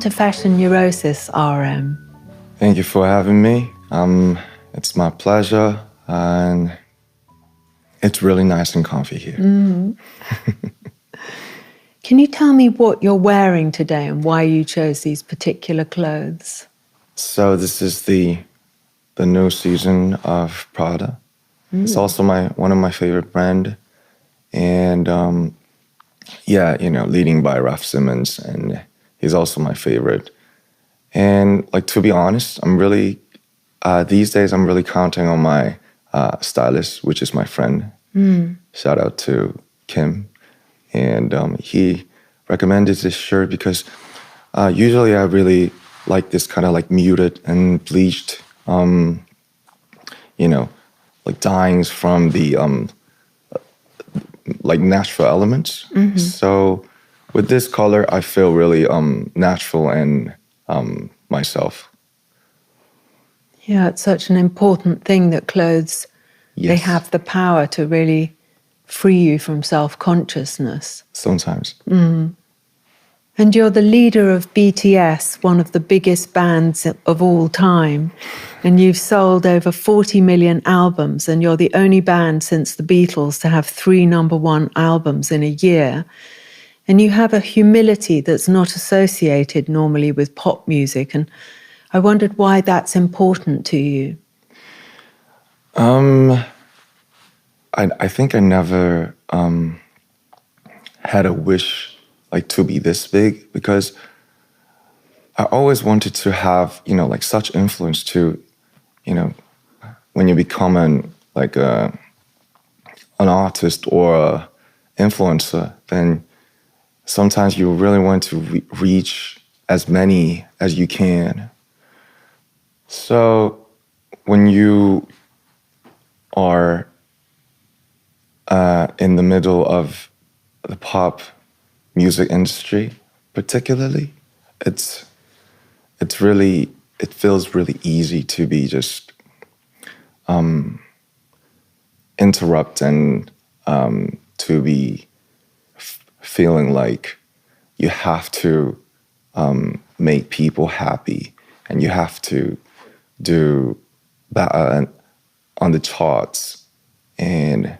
To Fashion Neurosis, RM. Thank you for having me. It's my pleasure, and it's really nice and comfy here. Can you tell me what you're wearing today and why you chose these particular clothes? So this is the new season of Prada. It's also one of my favorite brand, and leading by Raf Simons, and he's also my favorite. And to be honest, I'm really these days I'm really counting on my stylist, which is my friend. Shout out to Kim, and he recommended this shirt because usually I really like this kind of muted and bleached, dyeings from the natural elements. So with this color, I feel really natural and myself. Yeah, it's such an important thing that clothes, they have the power to really free you from self-consciousness. Sometimes. And you're the leader of BTS, one of the biggest bands of all time. And you've sold over 40 million albums, and you're the only band since the Beatles to have 3 number-1 albums in a year. And you have a humility that's not associated normally with pop music. And I wondered why that's important to you. I think I never had a wish to be this big, because I always wanted to have, such influence to, when you become an artist or an influencer, then sometimes you really want to reach as many as you can. So when you are in the middle of the pop music industry, particularly, it feels really easy to be just interrupt and to be feeling like you have to make people happy, and you have to do better on the charts, and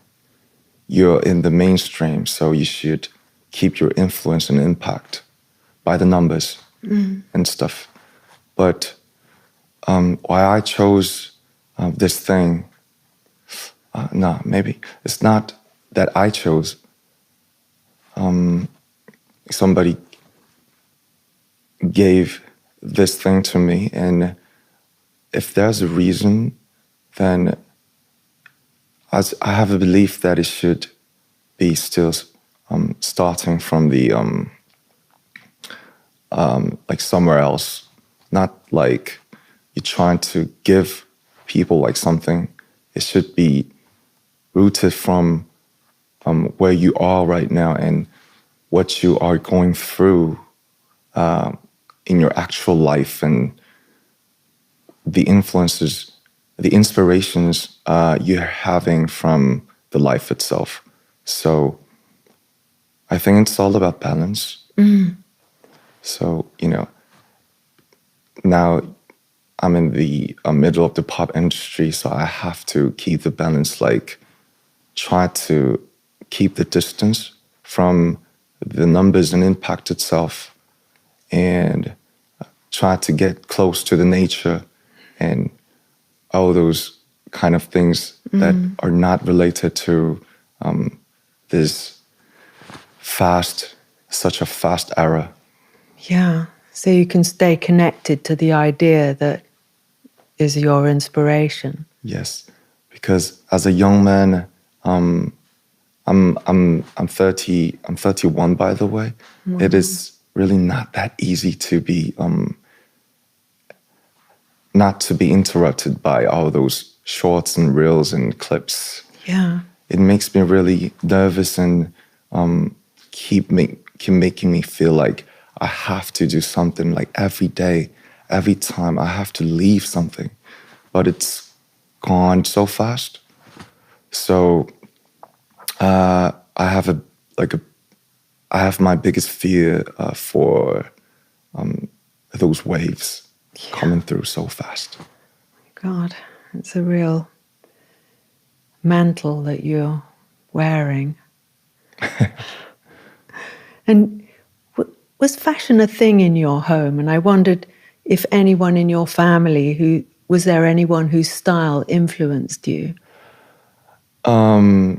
you're in the mainstream, so you should keep your influence and impact by the numbers and stuff. But why I chose this thing, maybe it's not that I chose. Somebody gave this thing to me, and if there's a reason, then I have a belief that it should be still starting from the somewhere else, not like you're trying to give people something. It should be rooted from where you are right now and what you are going through in your actual life, and the influences, the inspirations you're having from the life itself. So I think it's all about balance. So, now I'm in the middle of the pop industry, so I have to keep the balance, try to keep the distance from the numbers and impact itself, and try to get close to the nature and all those kind of things that are not related to this such a fast era. Yeah, so you can stay connected to the idea that is your inspiration. Yes, because as a young man, I'm 30. I'm 31, by the way. Wow. It is really not that easy to be not to be interrupted by all those shorts and reels and clips. Yeah, it makes me really nervous and keep making me feel like I have to do something every day, every time I have to leave something, but it's gone so fast. So I have my biggest fear for those waves coming through so fast. God, it's a real mantle that you're wearing. And was fashion a thing in your home? And I wondered if anyone in your family was there anyone whose style influenced you? My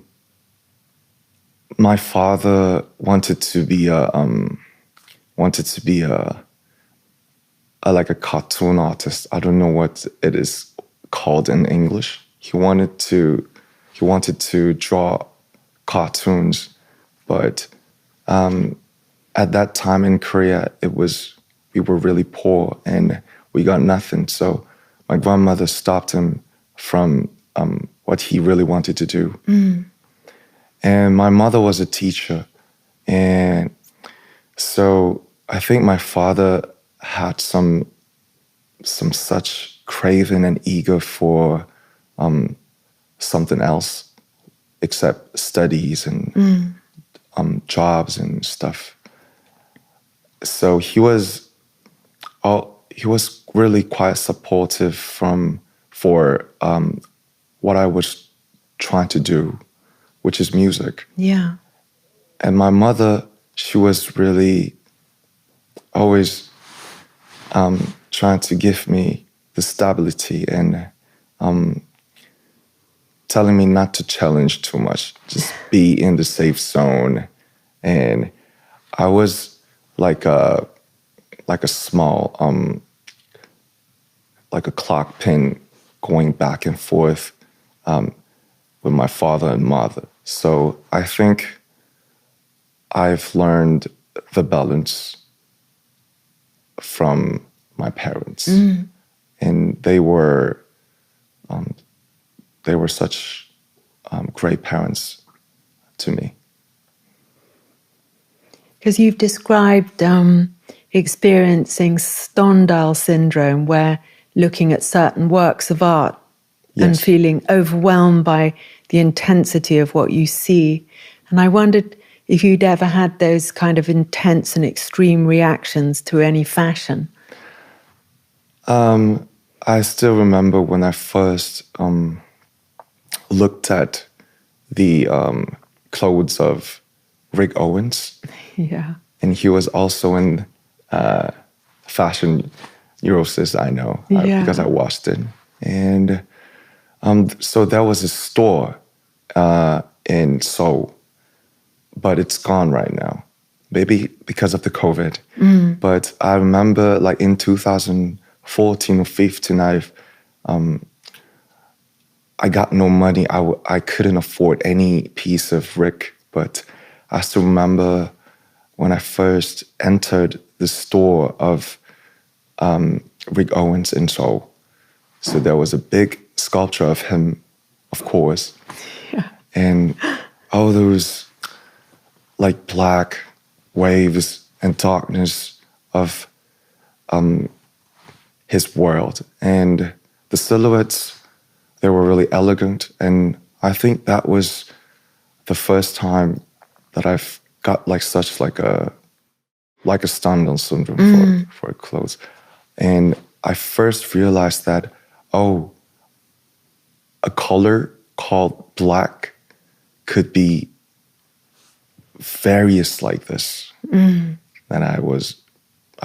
father wanted to be like a cartoon artist. I don't know what it is called in English. He wanted to draw cartoons, but at that time in Korea, we were really poor and we got nothing. So my grandmother stopped him from what he really wanted to do. And my mother was a teacher. And so I think my father had some such craving and eager for something else except studies and jobs and stuff. So he was really quite supportive for what I was trying to do, which is music. Yeah. And my mother, she was really always trying to give me the stability and telling me not to challenge too much, just be in the safe zone. And I was like a small, like a clock pin going back and forth with my father and mother. So I think I've learned the balance from my parents. And they were such great parents to me. Because you've described experiencing Stendhal syndrome, where looking at certain works of art and feeling overwhelmed by the intensity of what you see. And I wondered if you'd ever had those kind of intense and extreme reactions to any fashion. I still remember when I first looked at the clothes of Rick Owens. Yeah. And he was also in Fashion Neurosis, I know, because I watched it. And so there was a store in Seoul, but it's gone right now, maybe because of the COVID. But I remember like in 2014 or 15, I got no money. I couldn't afford any piece of Rick, but I still remember when I first entered the store of Rick Owens in Seoul. So there was a big sculpture of him, of course. Yeah. And all those like black waves and darkness of his world. And the silhouettes, they were really elegant. And I think that was the first time that I've got like such like a Stendhal syndrome for clothes. And I first realized that, a color called black could be various like this. And I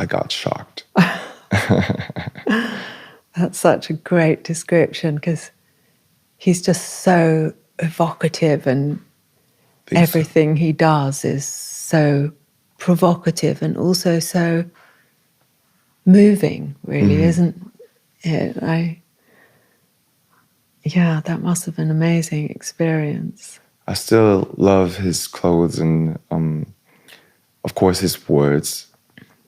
got shocked. That's such a great description, because he's just so evocative, and everything he does is so provocative and also so moving, really, isn't it? That must have been an amazing experience. I still love his clothes and, of course, his words.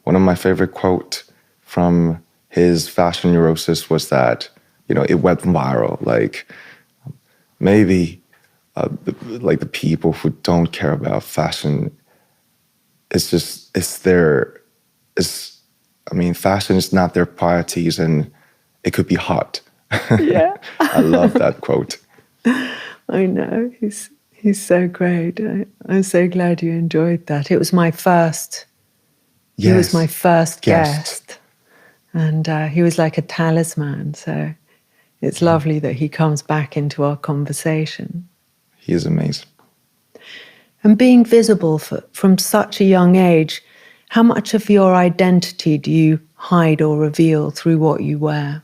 One of my favorite quotes from his Fashion Neurosis was that, it went viral. Like, maybe like the people who don't care about fashion, fashion is not their priorities, and it could be hot. Yeah. I love that quote. I know, he's so great. I'm so glad you enjoyed that. It was my first. He was my first guest. And he was like a talisman. So it's lovely that he comes back into our conversation. He is amazing. And being visible from such a young age, how much of your identity do you hide or reveal through what you wear?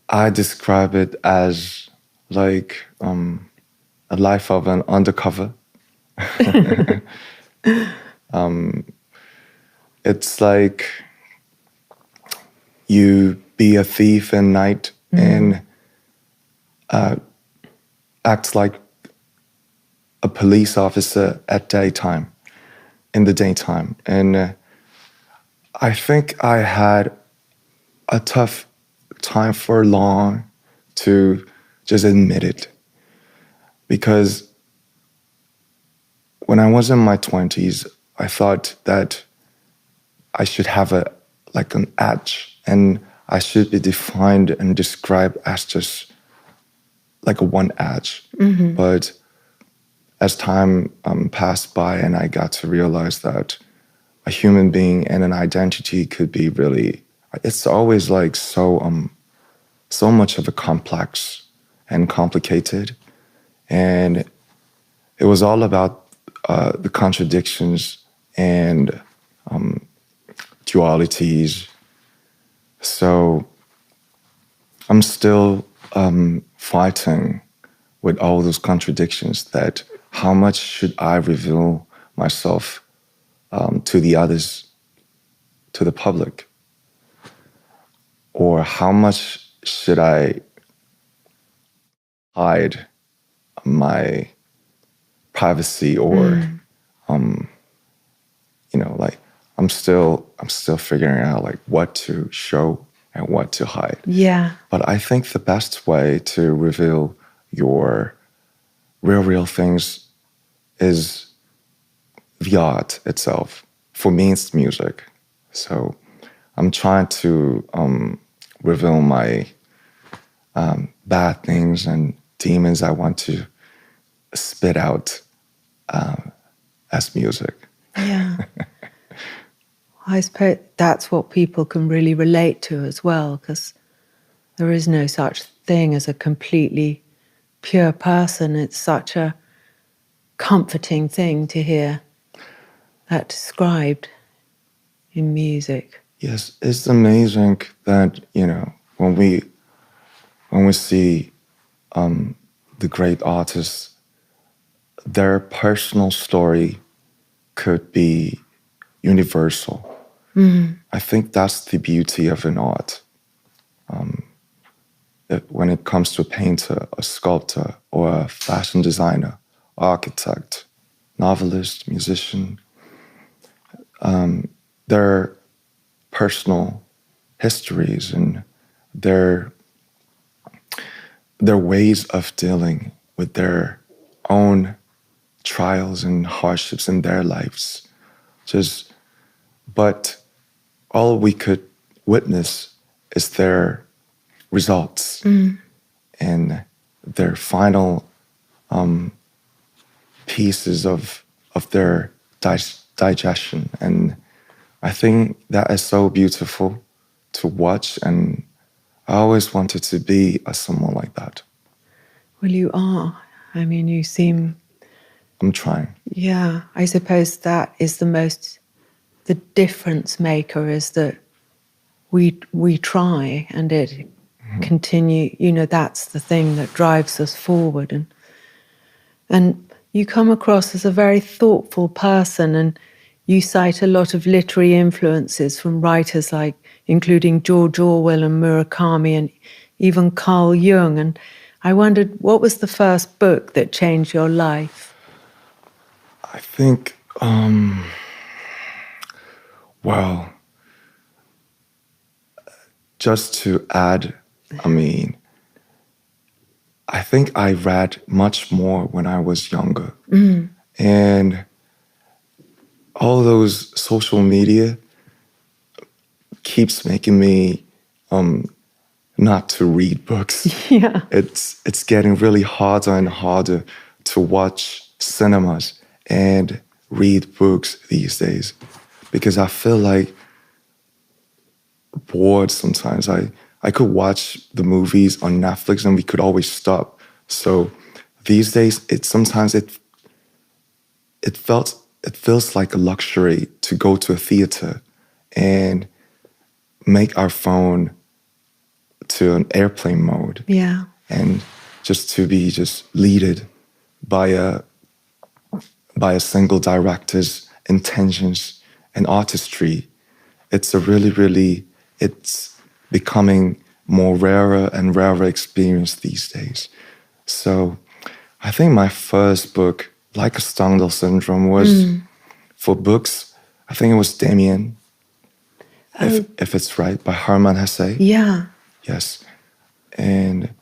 I describe it as like a life of an undercover. It's like you be a thief at night and act like a police officer in the daytime. And I think I had a tough time for long to just admit it. Because when I was in my 20s, I thought that I should have an edge, and I should be defined and described as just like a one edge. Mm-hmm. But as time passed by, and I got to realize that a human being and an identity could be really, it's always like so much of a complex and complicated. And it was all about the contradictions and dualities. So I'm still fighting with all those contradictions, that how much should I reveal myself to the others, to the public? Or how much should I hide my privacy? Or I'm still figuring out like what to show and what to hide. Yeah. But I think the best way to reveal your real things is the art itself. For me, it's music. So I'm trying to reveal my bad things and demons I want to spit out as music. Yeah. I suppose that's what people can really relate to as well, because there is no such thing as a completely pure person. It's such a comforting thing to hear that described in music. Yes, it's amazing that, when we see the great artists, their personal story could be universal. Mm. I think that's the beauty of an art. When it comes to a painter, a sculptor, or a fashion designer, architect, novelist, musician, their personal histories and their ways of dealing with their own trials and hardships in their lives. But all we could witness is their results and their final pieces of their digestion. And I think that is so beautiful to watch, and I always wanted to be someone like that. Well, you are. I mean, you seem... I'm trying. Yeah, I suppose that is the difference maker, is that we try, and it continue. That's the thing that drives us forward. And you come across as a very thoughtful person, and you cite a lot of literary influences from writers like, including George Orwell and Murakami and even Carl Jung. And I wondered, what was the first book that changed your life? I think, just to add, I think I read much more when I was younger. Mm. And all those social media keeps making me not to read books. Yeah. It's getting really harder and harder to watch cinemas and read books these days, because I feel like bored sometimes, I could watch the movies on Netflix and we could always stop. So these days, it feels like a luxury to go to a theater and make our phone to an airplane mode. Yeah. And just to be leaded by a single director's intentions and artistry. It's it's becoming more rarer and rarer experience these days. So I think my first book, like a Stendhal Syndrome, was for books. I think it was Damien, if it's right, by Hermann Hesse. Yeah. Yes. And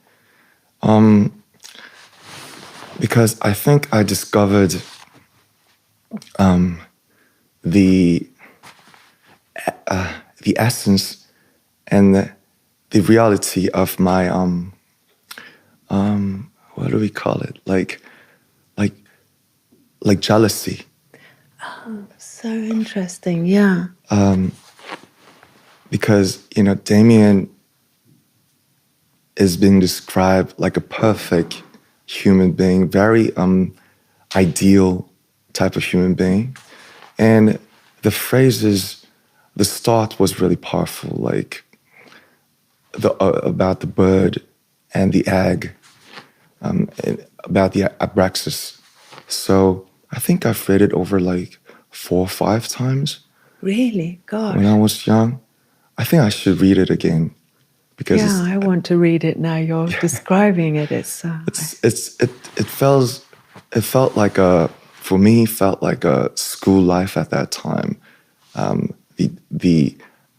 because I think I discovered the essence and the reality of my what do we call it? Like jealousy. Oh, so interesting. Yeah. Because Damien is being described like a perfect human being, very ideal type of human being. And the phrases, the start was really powerful, like about the bird and the egg, about the abraxas. So I think I've read it over like 4 or 5 times. Really? God. When I was young. I think I should read it again. Because I want to read it now. You're describing it. It felt like for me, felt like a school life at that time.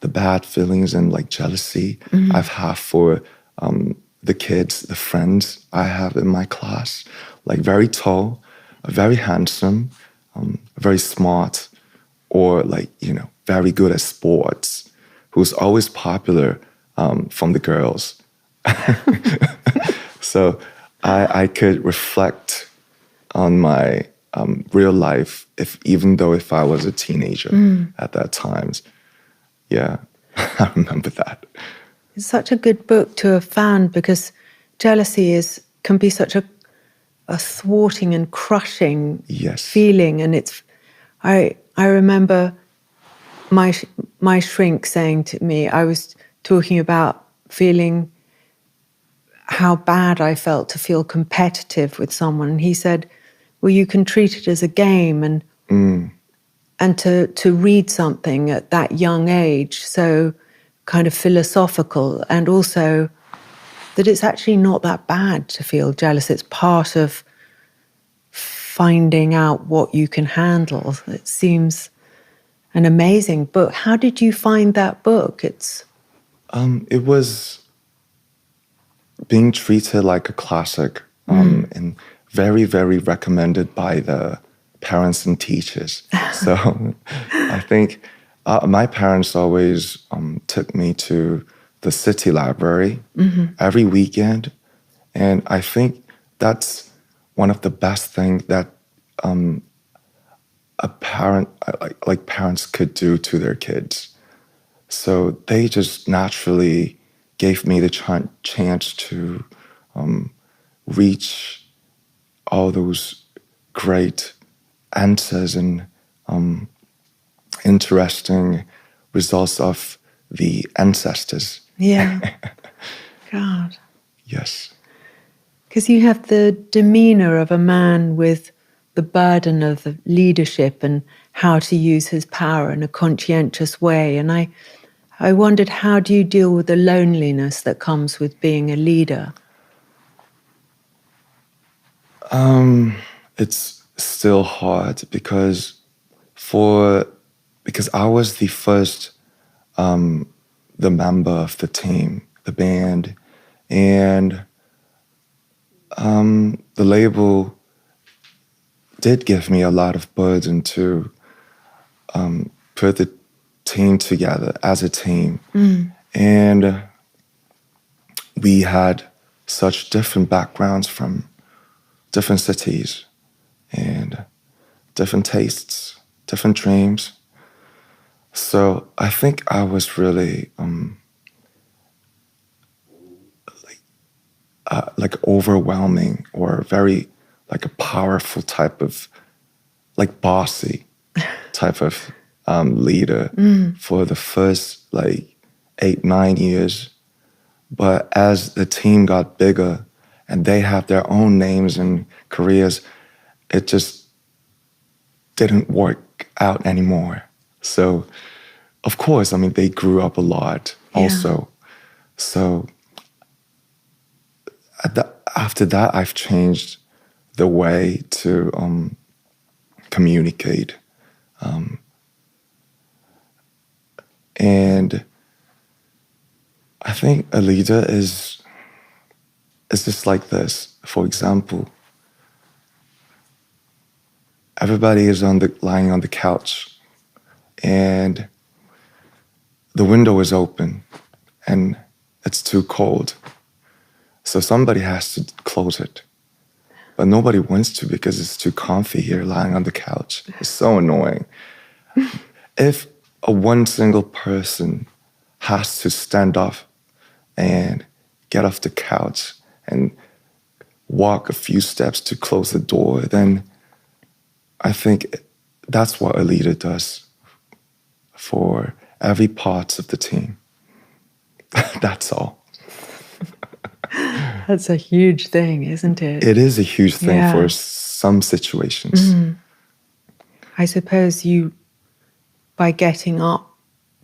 The bad feelings and like jealousy I've had for the kids, the friends I have in my class, like very tall, very handsome, very smart, or like very good at sports, who's always popular from the girls. So I could reflect on my real life, even though I was a teenager at that time. Yeah, I remember that. It's such a good book to have found because jealousy can be such a thwarting and crushing feeling, and I remember my shrink saying to me, I was talking about feeling how bad I felt to feel competitive with someone. And he said, well, you can treat it as a game and to read something at that young age, so kind of philosophical, and also that it's actually not that bad to feel jealous. It's part of finding out what you can handle. It seems an amazing book. How did you find that book? It was being treated like a classic and very, very recommended by the parents and teachers. So I think my parents always took me to the city library every weekend. And I think that's one of the best things that a parent, like parents could do to their kids. So they just naturally gave me the chance to reach all those great answers and interesting results of the ancestors. Yeah. God. Yes. Because you have the demeanor of a man with the burden of the leadership and how to use his power in a conscientious way. And I wondered, how do you deal with the loneliness that comes with being a leader? It's still hard because I was the first the member of the team, the band, and the label did give me a lot of burden to put the team together as a team. And we had such different backgrounds from different cities and different tastes, different dreams. So I think I was really like overwhelming or very like a powerful type of like bossy type of leader for the first like 8-9 years. But as the team got bigger and they have their own names and careers, it just didn't work out anymore. So, of course, I mean, they grew up a lot also. So, after that, I've changed the way to communicate. And I think a leader is just like this. For example, everybody is lying on the couch and the window is open and it's too cold. So somebody has to close it. But nobody wants to because it's too comfy here lying on the couch. It's so annoying. If one single person has to stand up and get off the couch and walk a few steps to close the door, then I think that's what a leader does for every part of the team. That's all. That's a huge thing, isn't it? It is a huge thing for some situations. I suppose by getting up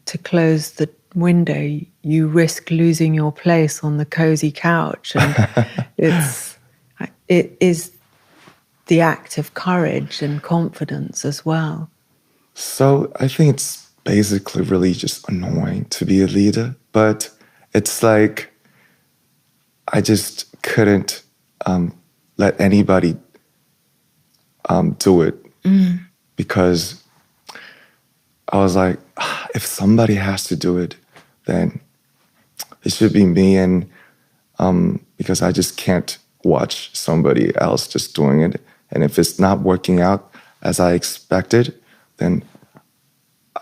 to close the window, you risk losing your place on the cozy couch. And it is the act of courage and confidence as well. So I think it's basically really just annoying to be a leader, but it's like I just couldn't let anybody do it because I was like, if somebody has to do it, then it should be me. And because I just can't watch somebody else just doing it. And if it's not working out as I expected, then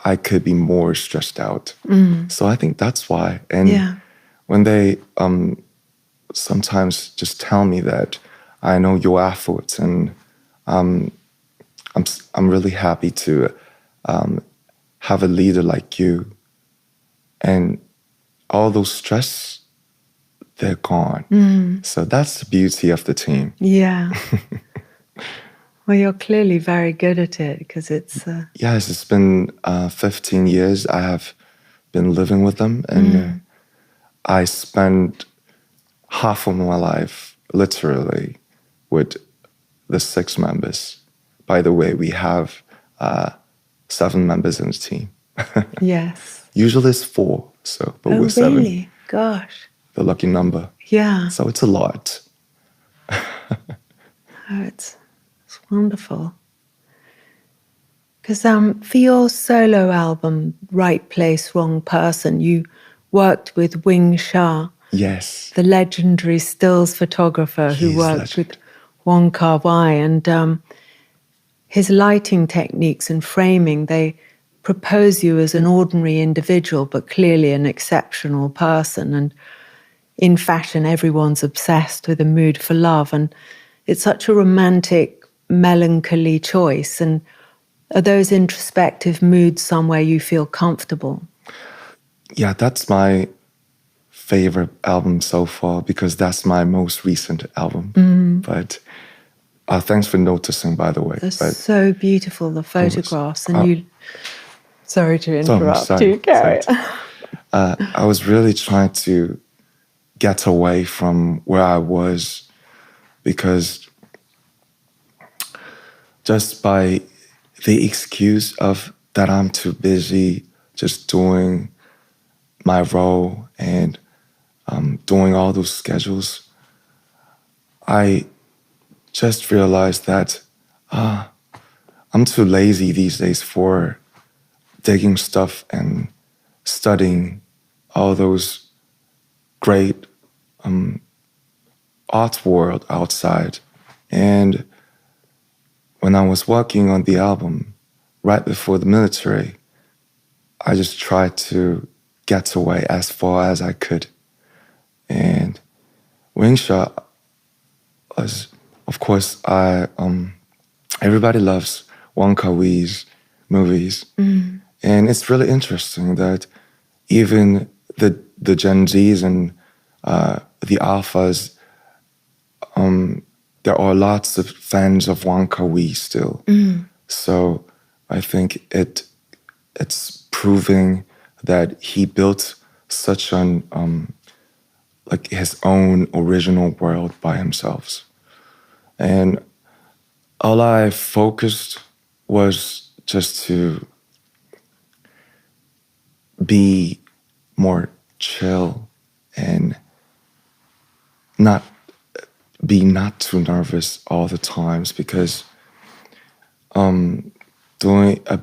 I could be more stressed out. So I think that's why. And when they sometimes just tell me that I know your efforts, and I'm really happy to have a leader like you, and all those stress, they're gone. So that's the beauty of the team. Yeah. Well, you're clearly very good at it because it's... Yes, it's been 15 years I have been living with them, and I spend half of my life literally with the 6 members. By the way, we have 7 members in the team. Yes. Usually it's 4, but we're 7. Really? Gosh. The lucky number. Yeah. So it's a lot. It's wonderful. Because for your solo album, Right Place, Wrong Person, you worked with Wing Shah. Yes. The legendary stills photographer who worked with Wong Kar-wai. And his lighting techniques and framing, they propose you as an ordinary individual, but clearly an exceptional person. And in fashion, everyone's obsessed with a mood for love. And it's such a romantic, melancholy choice. And are those introspective moods somewhere you feel comfortable? Yeah, that's my favorite album so far because that's my most recent album. But thanks for noticing, by the way. They're so beautiful, the photographs. And you... Sorry to interrupt you, Carrie. I was really trying to get away from where I was because just by the excuse of that I'm too busy just doing my role and doing all those schedules, I just realized that I'm too lazy these days for digging stuff and studying all those great art world outside. And when I was working on the album right before the military, I just tried to get away as far as I could. And Mxo was, of course, everybody loves Wong Kar-wai's movies. And it's really interesting that even the Gen Zs and the Alphas, there are lots of fans of Wong Kar-wai still. So I think it's proving that he built such an like his own original world by himself. And all I focused was just to be more chill and not too nervous all the times, because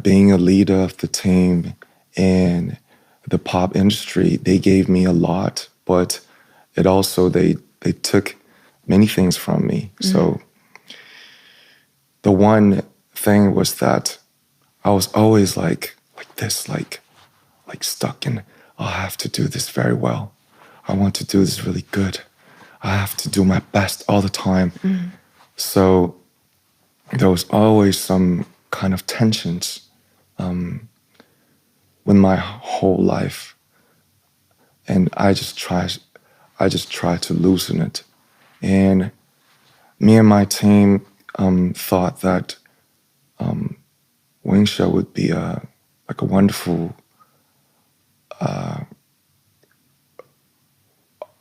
being a leader of the team in the pop industry, they gave me a lot, but it also they took many things from me. So the one thing was that I was always like this, like stuck in, oh, I have to do this very well. I want to do this really good. I have to do my best all the time. So there was always some kind of tensions with my whole life. And I just try to loosen it. And me and my team thought that Mxo would be a wonderful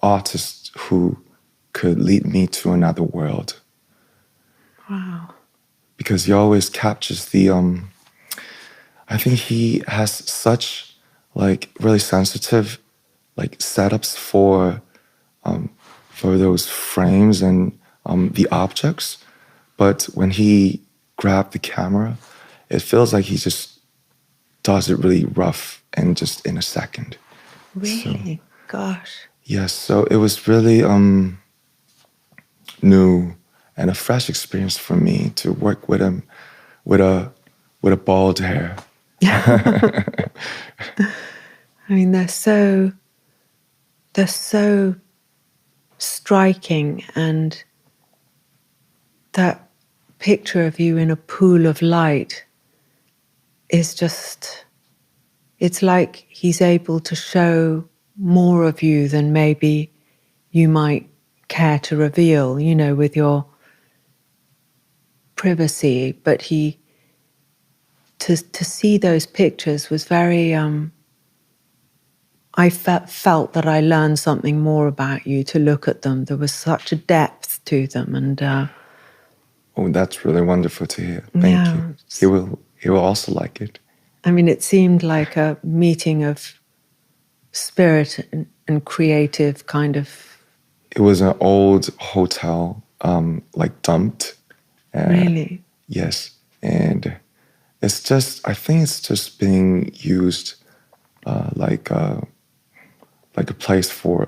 artist who could lead me to another world. Wow. Because he always captures the I think he has such really sensitive setups for those frames and the objects. But when he grabbed the camera, it feels like he just does it really rough and just in a second. Really? So, gosh. Yes, so it was really new and a fresh experience for me to work with him with a bald hair. I mean, they're so striking, and that picture of you in a pool of light is just, it's like he's able to show more of you than maybe you might care to reveal, with your privacy. But to see those pictures was very, I felt that I learned something more about you to look at them. There was such a depth to them. And oh, that's really wonderful to hear. Thank you. He will also like it. I mean, it seemed like a meeting of spirit and creative kind of. It was an old hotel, dumped. Really? Yes. And it's just, I think it's just being used like a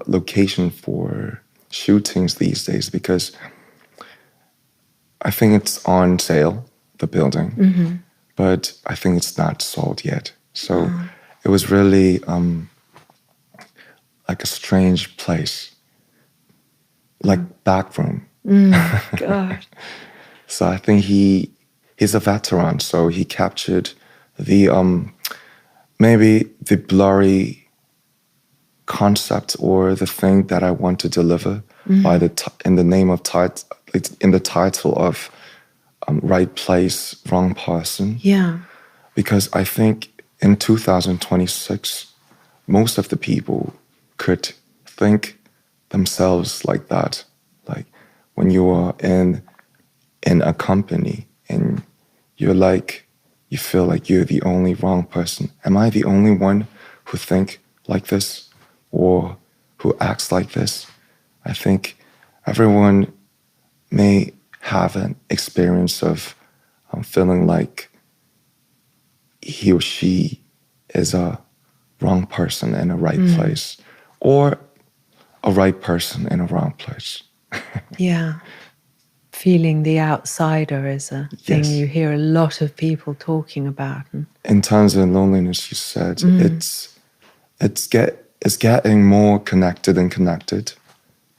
location for shootings these days, because I think it's on sale, the building, but I think it's not sold yet. So it was really like a strange place, like back room. God. So I think he's a veteran, so he captured the maybe the blurry concept or the thing that I want to deliver by in the name of in the title of Right Place, Wrong Person. Yeah. Because I think in 2026, most of the people could think themselves like that. Like when you are in a company and you feel like you're the only wrong person. Am I the only one who think like this or who acts like this? I think everyone may have an experience of feeling like he or she is a wrong person in a right place, or a right person in a wrong place. Yeah. feeling the outsider is a thing you hear a lot of people talking about. In terms of loneliness, you said, it's getting more connected and connected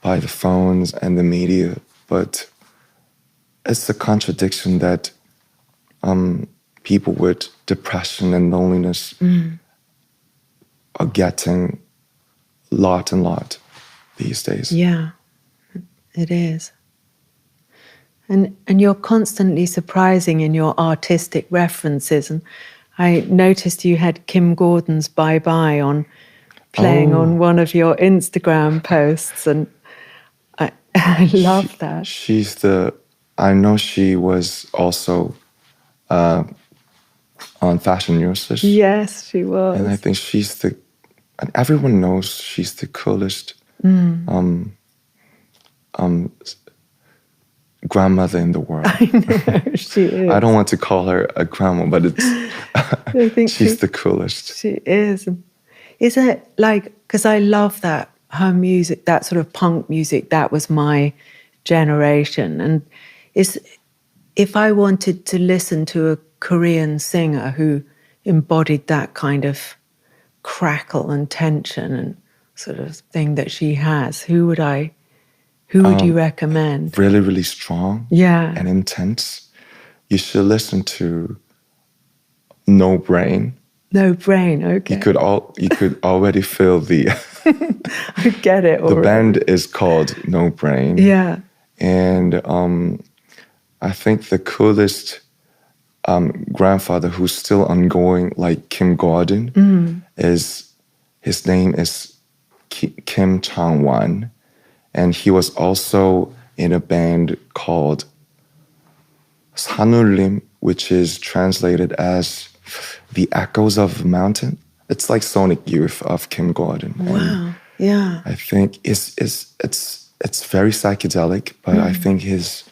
by the phones and the media, but it's a contradiction that people with depression and loneliness are getting a lot these days. Yeah, it is. And you're constantly surprising in your artistic references. And I noticed you had Kim Gordon's Bye Bye on playing on one of your Instagram posts. And I love that. I know she was also on Fashion Neurosis. Yes, she was. And I think and everyone knows she's the coolest grandmother in the world. I know, she is. I don't want to call her a grandma, but I think she's the coolest. She is. Is it like, because I love that, her music, that sort of punk music, that was my generation. And if I wanted to listen to a Korean singer who embodied that kind of crackle and tension and sort of thing that she has, who would you recommend? Really, really strong and intense. You should listen to No Brain. No Brain, okay. You could already feel the... I get it already. The band is called No Brain. Yeah. And I think the coolest grandfather who's still ongoing, like Kim Gordon, his name is Kim Chang-wan. And he was also in a band called Sanullim, which is translated as The Echoes of the Mountain. It's like Sonic Youth of Kim Gordon. Wow, yeah. I think it's very psychedelic, but I think he's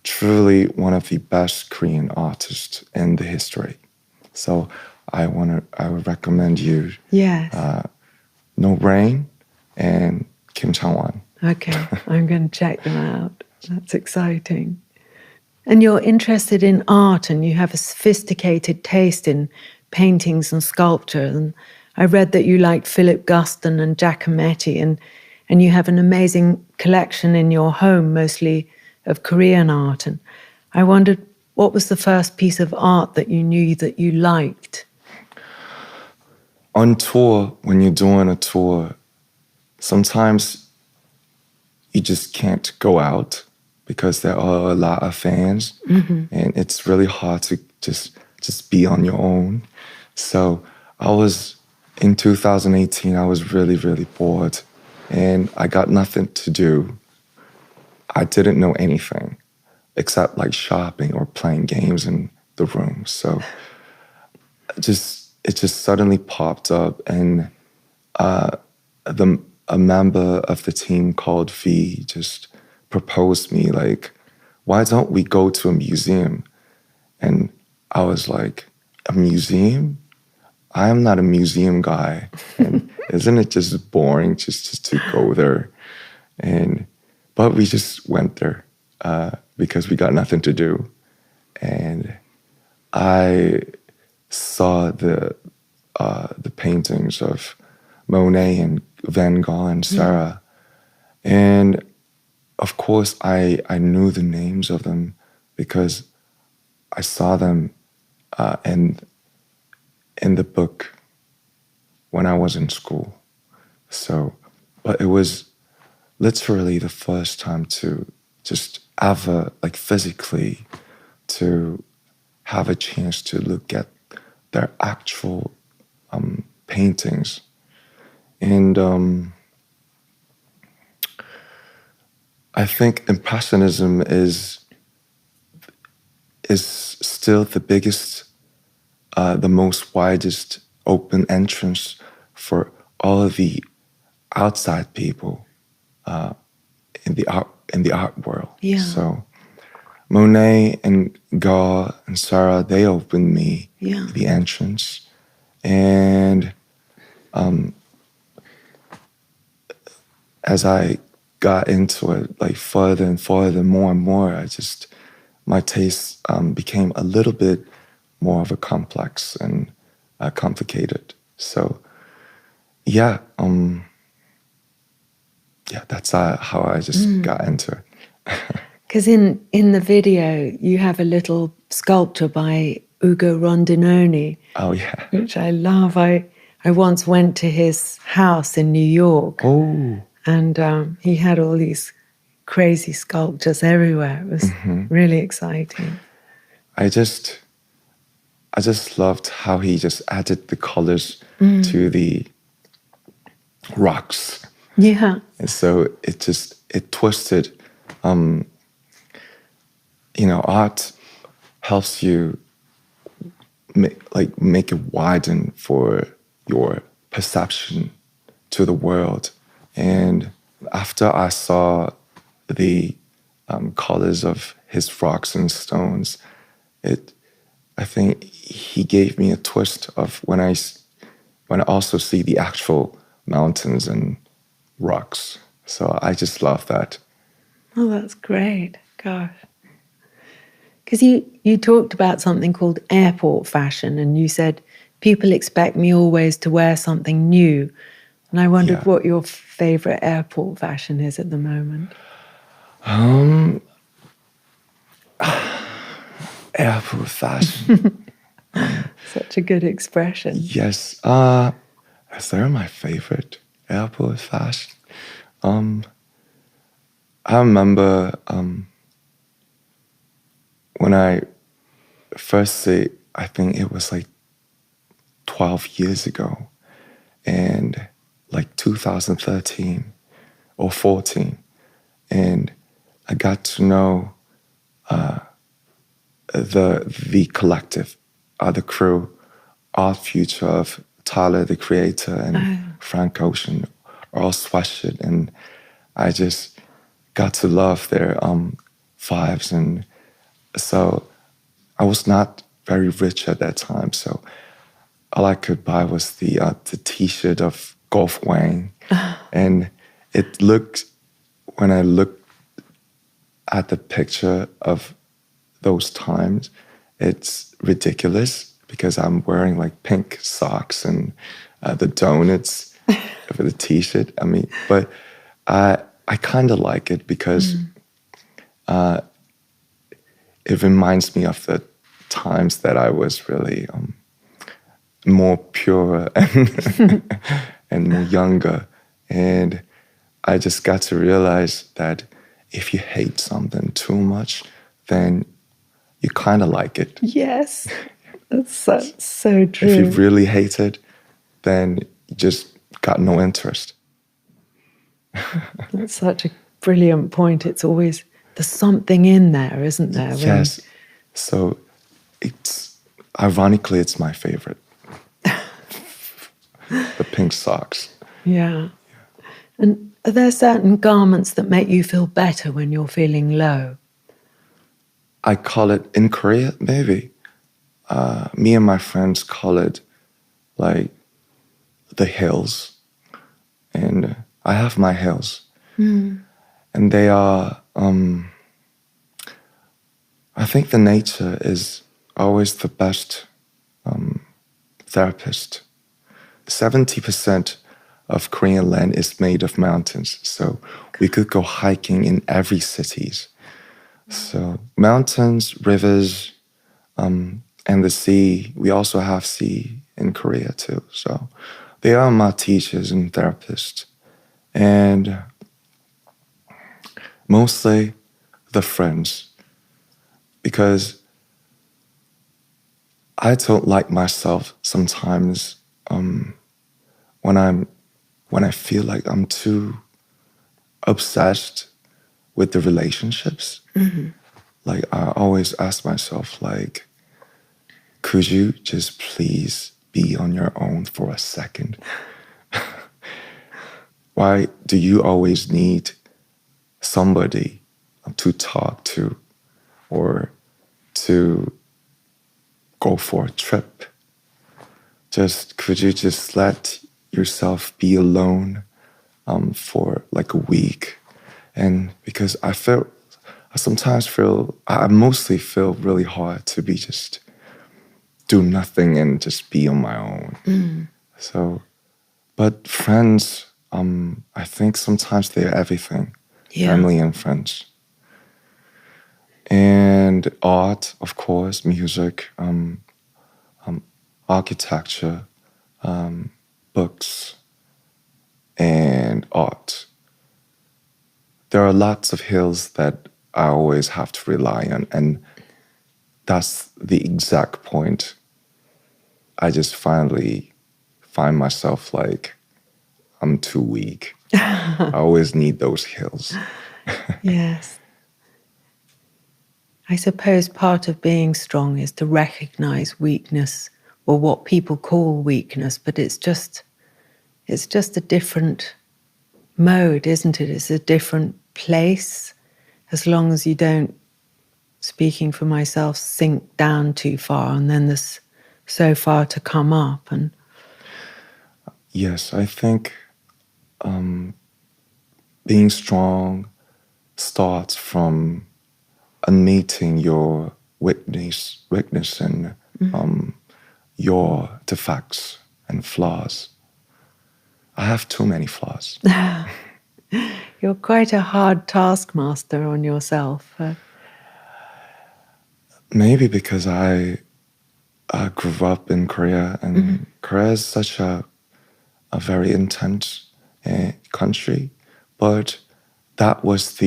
truly one of the best Korean artists in the history. So I would recommend you No Brain and Kim Chang-wan. Okay, I'm going to check them out. That's exciting. And you're interested in art and you have a sophisticated taste in paintings and sculpture. And I read that you like Philip Guston and Giacometti, and you have an amazing collection in your home, mostly of Korean art. And I wondered, what was the first piece of art that you knew that you liked? On tour, when you're doing a tour, sometimes you just can't go out because there are a lot of fans, and it's really hard to just be on your own. So in 2018, I was really, really bored, and I got nothing to do. I didn't know anything except like shopping or playing games in the room. So it just suddenly popped up, and a member of the team called V just proposed me, like, why don't we go to a museum? And I was like, a museum? I'm not a museum guy. And isn't it just boring just to go there? But we just went there because we got nothing to do. And I saw the paintings of Monet and Van Gogh and Sarah. And of course, I knew the names of them because I saw them in the book when I was in school. So, but it was literally the first time to just ever, like physically, to have a chance to look at their actual paintings. And I think Impressionism is still the biggest, the most widest open entrance for all of the outside people in the art world. Yeah. So Monet and Gauguin and Sarah, they opened me the entrance, and as I got into it like further and further, more and more, my taste became a little bit more of a complex and complicated. So yeah, that's how I just got into it. Because in the video, you have a little sculpture by Ugo Rondinoni. Oh, yeah. Which I love. I once went to his house in New York. Oh. And he had all these crazy sculptures everywhere. It was really exciting. I just loved how he just added the colors to the rocks. Yeah. And so it twisted. Art helps you make it widen for your perception to the world. And after I saw the colors of his rocks and stones, I think he gave me a twist of when I also see the actual mountains and rocks. So I just love that. Oh, that's great. Gosh. Because you talked about something called airport fashion, and you said, people expect me always to wear something new. And I wondered what your favorite airport fashion is at the moment. Airport fashion. Such a good expression. Yes. They're my favorite airport fashion. I remember when I first I think it was like 12 years ago, and like 2013 or 14, and I got to know the collective, the crew, Art Future of Tyler, the creator, and Frank Ocean, are all sweatshirt, and I just got to love their vibes. And so I was not very rich at that time, so all I could buy was the T-shirt of Golf Wang, and it looked, when I looked at the picture of those times, it's ridiculous because I'm wearing like pink socks and the donuts for the T-shirt. I mean, but I kind of like it because it reminds me of the times that I was really more pure and more younger. And I just got to realize that if you hate something too much, then you kind of like it. Yes, that's so true. If you really hate it, then you just got no interest. That's such a brilliant point. It's always, there's something in there, isn't there? Yes. So ironically, it's my favorite. The pink socks. Yeah. And are there certain garments that make you feel better when you're feeling low? I call it, in Korea, maybe. Me and my friends call it like the hills. And I have my hills. And they are, I think the nature is always the best therapist. 70% of Korean land is made of mountains. So we could go hiking in every cities. So mountains, rivers, and the sea. We also have sea in Korea too. So they are my teachers and therapists. And mostly the friends. Because I don't like myself sometimes when I feel like I'm too obsessed with the relationships. Like I always ask myself, like, could you just please be on your own for a second? Why do you always need somebody to talk to or to go for a trip? Could you just let yourself be alone for like a week And because I mostly feel really hard to be just do nothing and just be on my own. So, but friends, I think sometimes they're everything. Yeah. Family and friends. And art, of course, music, architecture, books, and art. There are lots of hills that I always have to rely on, and that's the exact point. I just finally find myself like, I'm too weak. I always need those hills. Yes. I suppose part of being strong is to recognize weakness, or what people call weakness, but it's just a different mode, isn't it? It's a different place, as long as you don't, speaking for myself, sink down too far, and then there's so far to come up. And yes, I think being strong starts from admitting your weakness and your defects and flaws. I have too many flaws. You're quite a hard taskmaster on yourself. Maybe because I grew up in Korea, and Korea is such a very intense country. But that was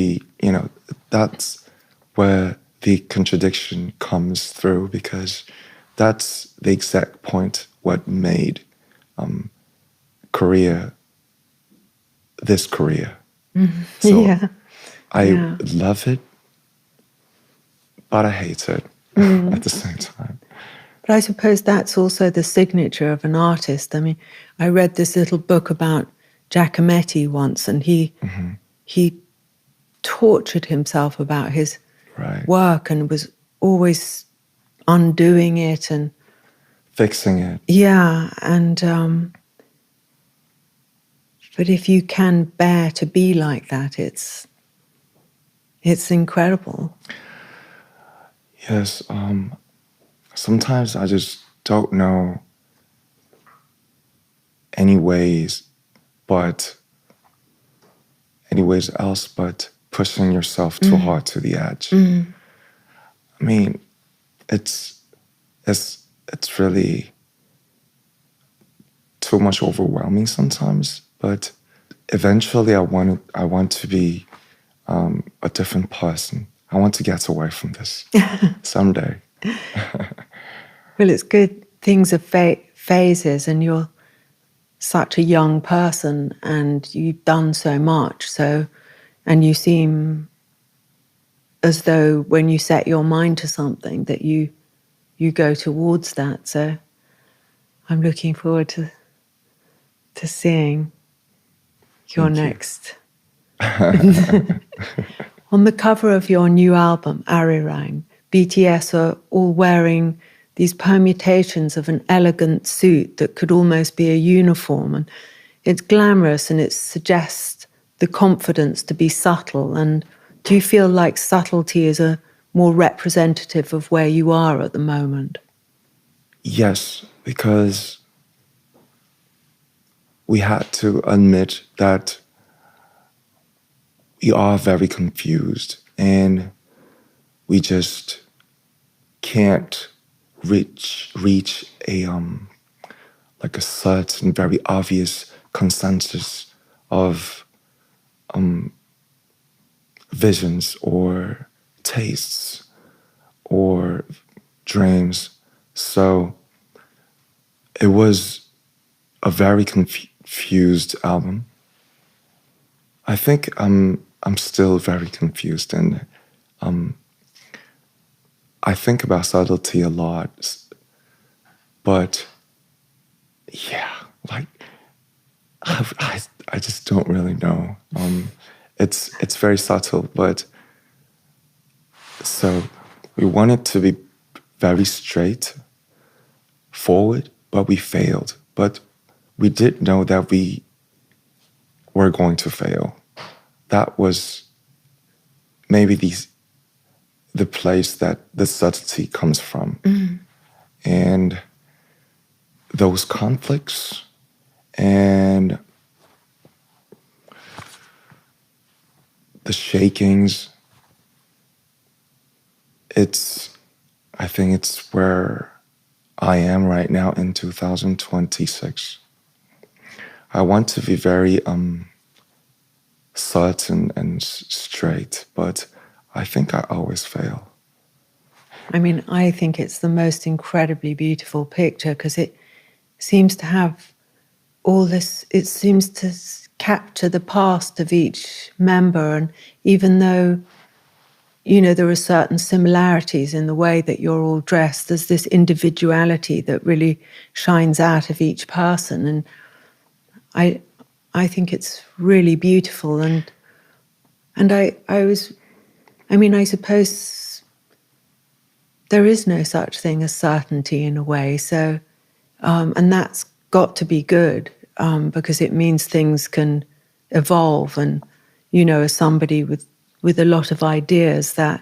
that's where the contradiction comes through, because that's the exact point what made Korea this Korea. So I love it, but I hate it at the same time. But I suppose that's also the signature of an artist. I mean, I read this little book about Giacometti once, and he tortured himself about his work and was always undoing it and fixing it. Yeah, and but if you can bear to be like that, it's incredible. Yes. Sometimes I just don't know any ways else but pushing yourself too hard to the edge. I mean, it's really too much overwhelming sometimes, but eventually I want to be a different person. I want to get away from this someday. Well, it's good. Things are phases, and you're such a young person, and you've done so much. And you seem as though when you set your mind to something that you go towards that. So I'm looking forward to seeing your next. On the cover of your new album, Arirang, BTS are all wearing these permutations of an elegant suit that could almost be a uniform. And it's glamorous, and it suggests the confidence to be subtle. And do you feel like subtlety is a more representative of where you are at the moment? Yes, because we had to admit that we are very confused, and we just can't reach a like a certain very obvious consensus of visions or tastes or dreams. So it was a very confused album. I think I'm still very confused, and I think about subtlety a lot. But yeah, like I just don't really know. It's very subtle, but so we wanted to be very straight forward, but we failed. But we did know that we were going to fail. That was maybe the place that the subtlety comes from. And those conflicts and the shakings, I think it's where I am right now in 2026. I want to be very certain and straight, but I think I always fail. I mean, I think it's the most incredibly beautiful picture because it seems to have all this, it seems to capture the past of each member. And even though, you know, there are certain similarities in the way that you're all dressed, there's this individuality that really shines out of each person. And I think it's really beautiful. And I suppose there is no such thing as certainty in a way. So, and that's got to be good because it means things can evolve. And, you know, as somebody with a lot of ideas, that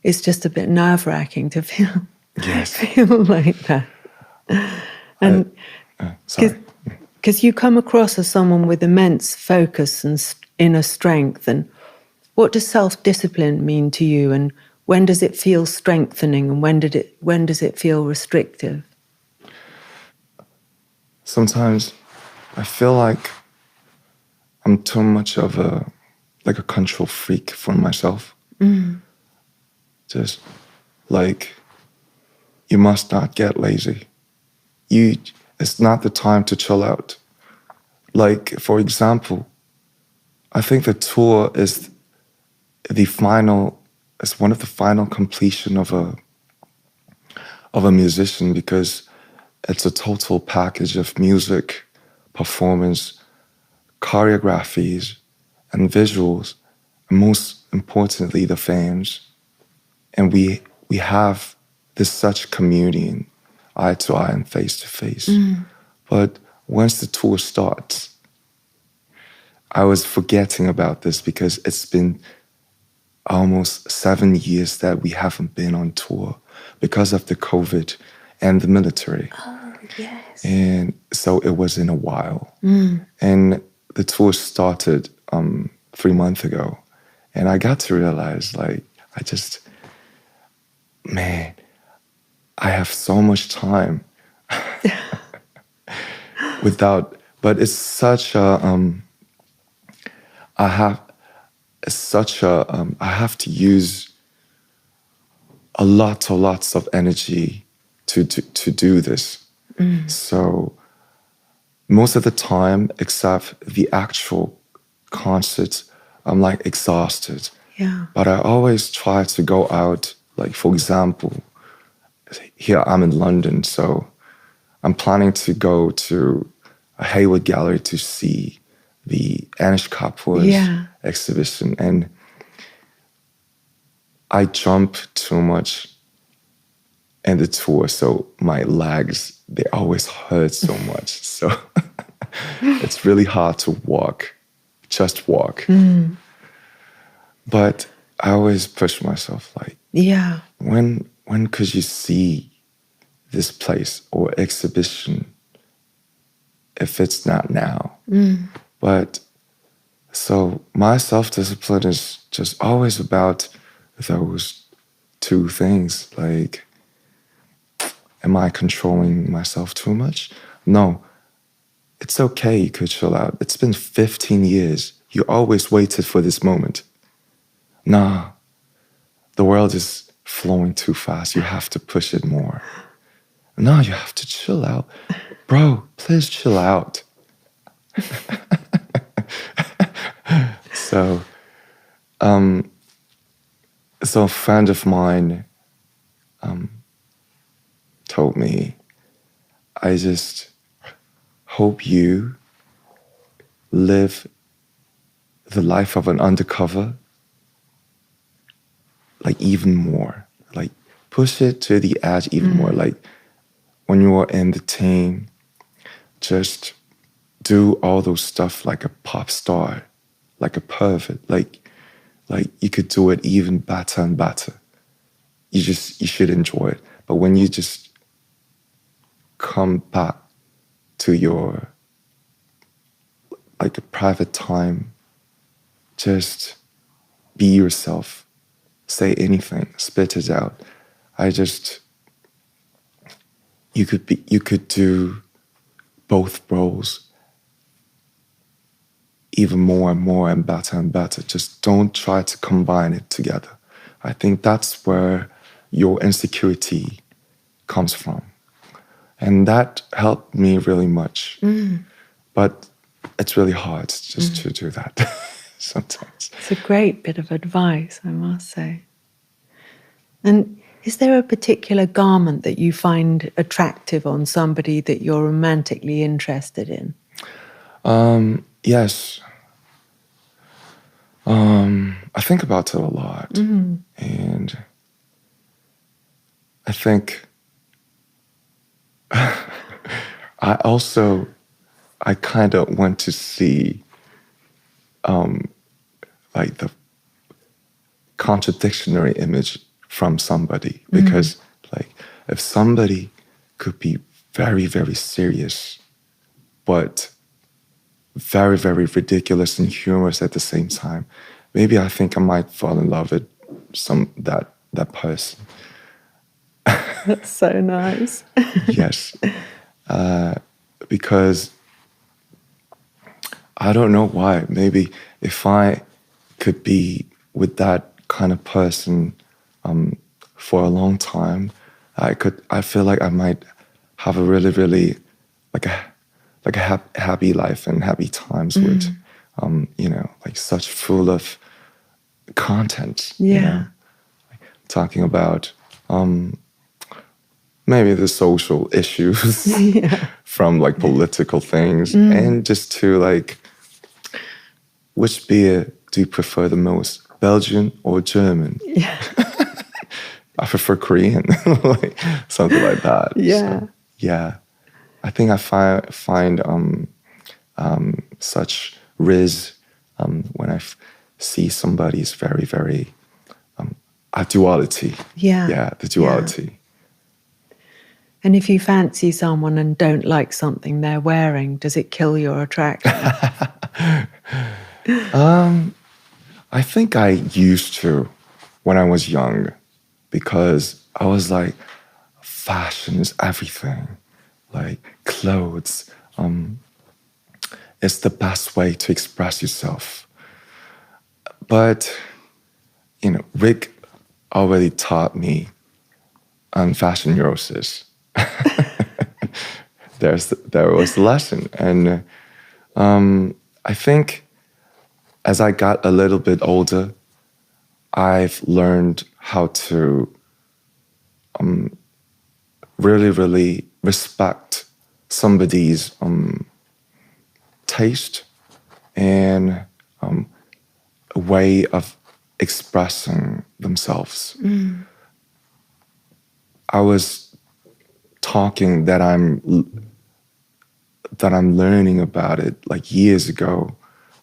it's just a bit nerve-wracking to feel like that. And because you come across as someone with immense focus and inner strength. And what does self-discipline mean to you? And when does it feel strengthening? And when does it feel restrictive? Sometimes I feel like I'm too much of a control freak for myself. Just like, you must not get lazy. It's not the time to chill out. Like, for example, I think the tour is one of the final completion of a musician, because it's a total package of music, performance, choreographies, and visuals, and most importantly, the fans. And we have this such communion, eye to eye and face to face. But once the tour starts, I was forgetting about this because it's been almost 7 years that we haven't been on tour because of the COVID and the military. Oh, yes. And so it was in a while. And the tour started 3 months ago. And I got to realize, like, I have so much time but it's such a, I have to use lots of energy to do this. So most of the time, except the actual concerts, I'm like exhausted. Yeah. But I always try to go out. Like, for example, here I'm in London, so I'm planning to go to a Hayward Gallery to see the Anish Kapoor's exhibition. And I jump too much in the tour, so my legs, they always hurt so much. So it's really hard to just walk. But I always push myself, like, when could you see this place or exhibition if it's not now? But so my self-discipline is just always about those two things. Like, am I controlling myself too much? No, it's okay, you could chill out. It's been 15 years. You always waited for this moment. Nah, the world is flowing too fast. You have to push it more. No, you have to chill out. Bro, please chill out. So a friend of mine told me, I just hope you live the life of an undercover, like, even more. Like, push it to the edge even more. Like, when you are in the team, just do all those stuff like a pop star, like a pervert. Like, like you could do it even better and better. You should enjoy it. But when you just come back to your like a private time, just be yourself, say anything, spit it out. You could do both roles even more and more and better. Just don't try to combine it together. I think that's where your insecurity comes from. And that helped me really much. But it's really hard just to do that sometimes. It's a great bit of advice, I must say. And is there a particular garment that you find attractive on somebody that you're romantically interested in? Yes. I think about it a lot. And I think I kind of want to see like the contradictory image from somebody, because like if somebody could be very, very serious but very, very ridiculous and humorous at the same time, maybe I think I might fall in love with that person. That's so nice. Yes. Because I don't know why. Maybe if I could be with that kind of person for a long time, I feel like I might have a really, really like a happy life and happy times with, like such full of content. Yeah. You know? Like, talking about maybe the social issues from like political things, and just to like, which beer do you prefer the most, Belgian or German? Yeah. I prefer Korean, like something like that. Yeah. So, yeah. I think I find such riz when I see somebody's very, very a duality. Yeah. Yeah, the duality. Yeah. And if you fancy someone and don't like something they're wearing, does it kill your attraction? I think I used to when I was young, because I was like, fashion is everything. Like clothes, it's the best way to express yourself. But, Rick already taught me on Fashion Neurosis. There was a lesson. And I think as I got a little bit older, I've learned how to really, really respect somebody's taste and a way of expressing themselves. I was talking that I'm learning about it like years ago,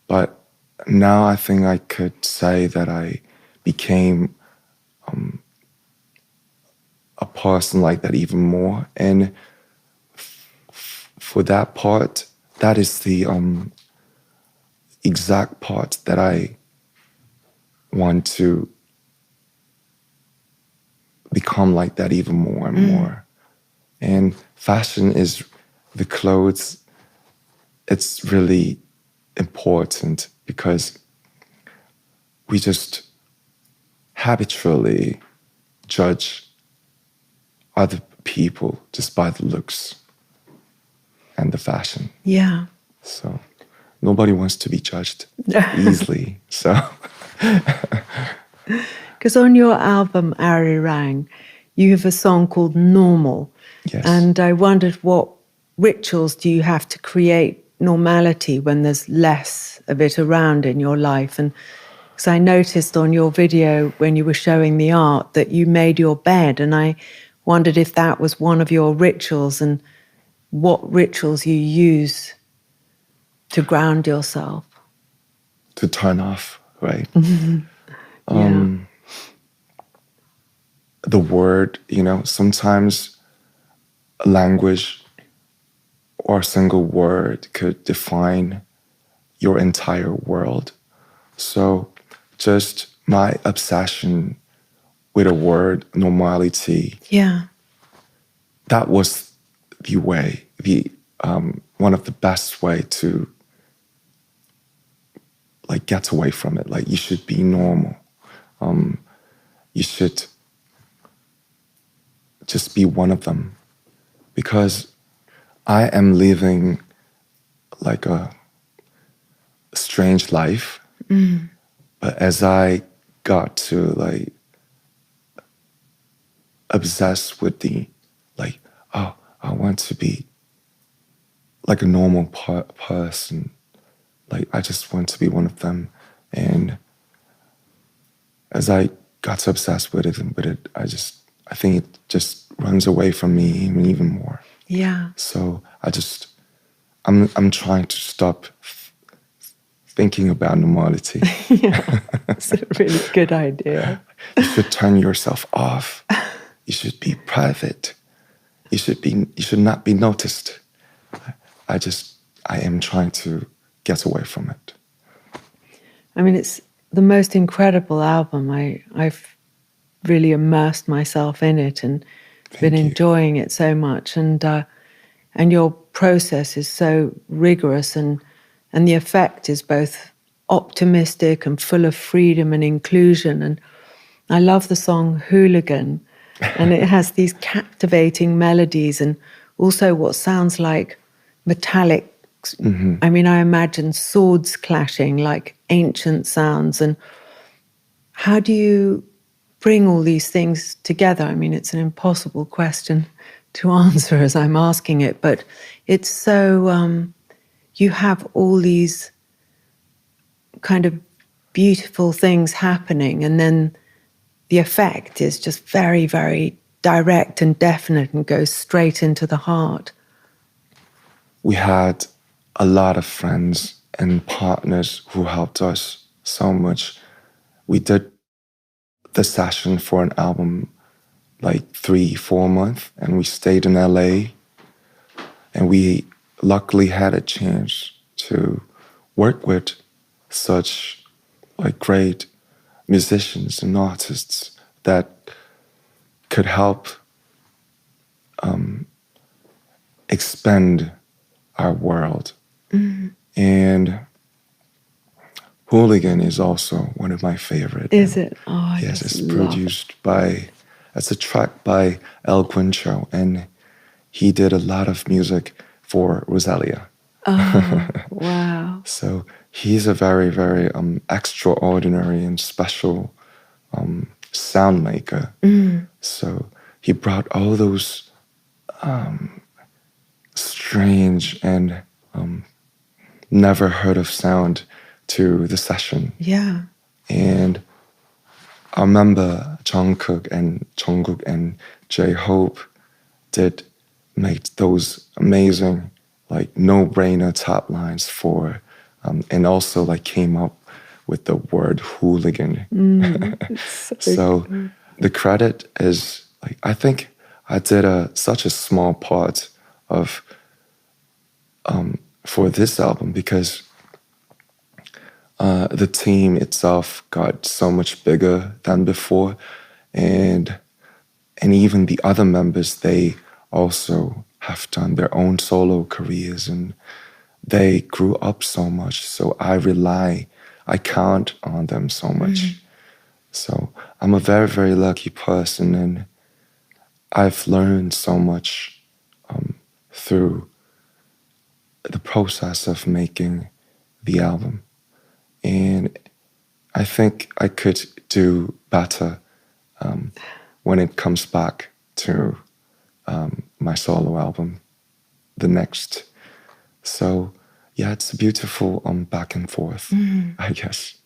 but now I think I could say that I became a person like that even more. And for that part, that is the exact part that I want to become like that even more and more. And fashion is the clothes. It's really important because we just habitually judge other people just by the looks and the fashion. Yeah. So nobody wants to be judged easily. So, because on your album Arirang, you have a song called Normal. yes. And I wondered, what rituals do you have to create normality when there's less of it around in your life? And because I noticed on your video when you were showing the art that you made your bed, and I wondered if that was one of your rituals and what rituals you use to ground yourself. To turn off, right? The word, sometimes a language or a single word could define your entire world. So just my obsession with a word, normality. Yeah. That was the way, one of the best way to get away from it. You should be normal. You should just be one of them. Because I am living a strange life. But as I got to obsess with the I want to be a normal person. I just want to be one of them. And as I got so obsessed with it, I think it just runs away from me even more. Yeah. So I'm trying to stop thinking about normality. Yeah, it's a really good idea. You should turn yourself off. You should be private. You should not be noticed. I am trying to get away from it. I mean, it's the most incredible album. I've really immersed myself in it and been enjoying it so much. And your process is so rigorous, and the effect is both optimistic and full of freedom and inclusion. And I love the song Hooligan, and it has these captivating melodies and also what sounds like metallic. I mean, I imagine swords clashing like ancient sounds. And how do you bring all these things together? I mean, it's an impossible question to answer as I'm asking it, but it's so, you have all these kind of beautiful things happening, and then the effect is just very, very direct and definite and goes straight into the heart. We had a lot of friends and partners who helped us so much. We did the session for an album 3-4 months, and we stayed in LA, and we luckily had a chance to work with such great musicians and artists that could help expand our world. And Hooligan is also one of my favorite. Is it? Oh, yes, it's produced by, it's a track by El Quincho, and he did a lot of music for Rosalia. Oh, wow. So he's a very, very extraordinary and special sound maker. So he brought all those strange and never heard of sound to the session. Yeah. And I remember Jungkook and J-Hope did make those amazing no-brainer top lines for and also came up with the word hooligan. So the credit is I think I did such a small part of for this album, because the team itself got so much bigger than before, and even the other members, they also have done their own solo careers, and they grew up so much. So I count on them so much. So I'm a very, very lucky person, and I've learned so much through the process of making the album. And I think I could do better when it comes back to my solo album, the next. So yeah, it's a beautiful back and forth, I guess.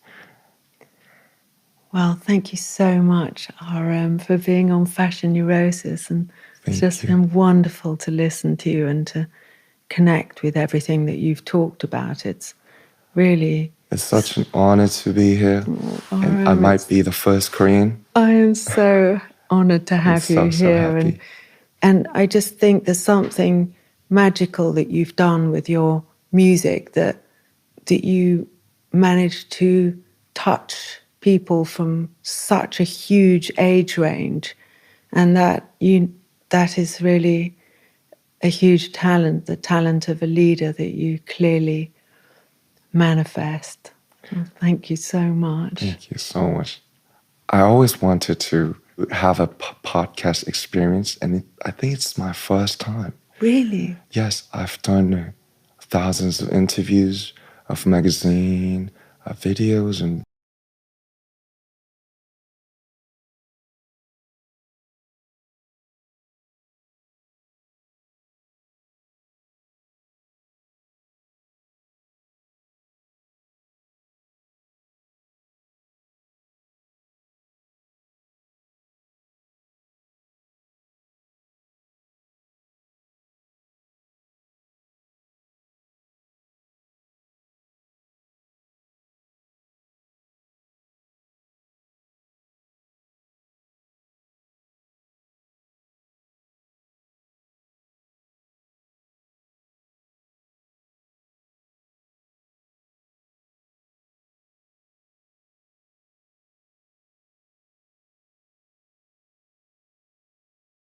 Well, thank you so much, RM, for being on Fashion Neurosis. And it's just been wonderful to listen to you and to connect with everything that you've talked about. It's really It's such an honor to be here. And I might be the first Korean. I am so honored to have you here. Happy. And I just think there's something magical that you've done with your music, that you managed to touch people from such a huge age range, and that is really a huge talent, the talent of a leader that you clearly manifest. Well, thank you so much. Thank you so much. I always wanted to have a podcast experience, and I think it's my first time. Really? Yes, I've done thousands of interviews, of magazine, videos, and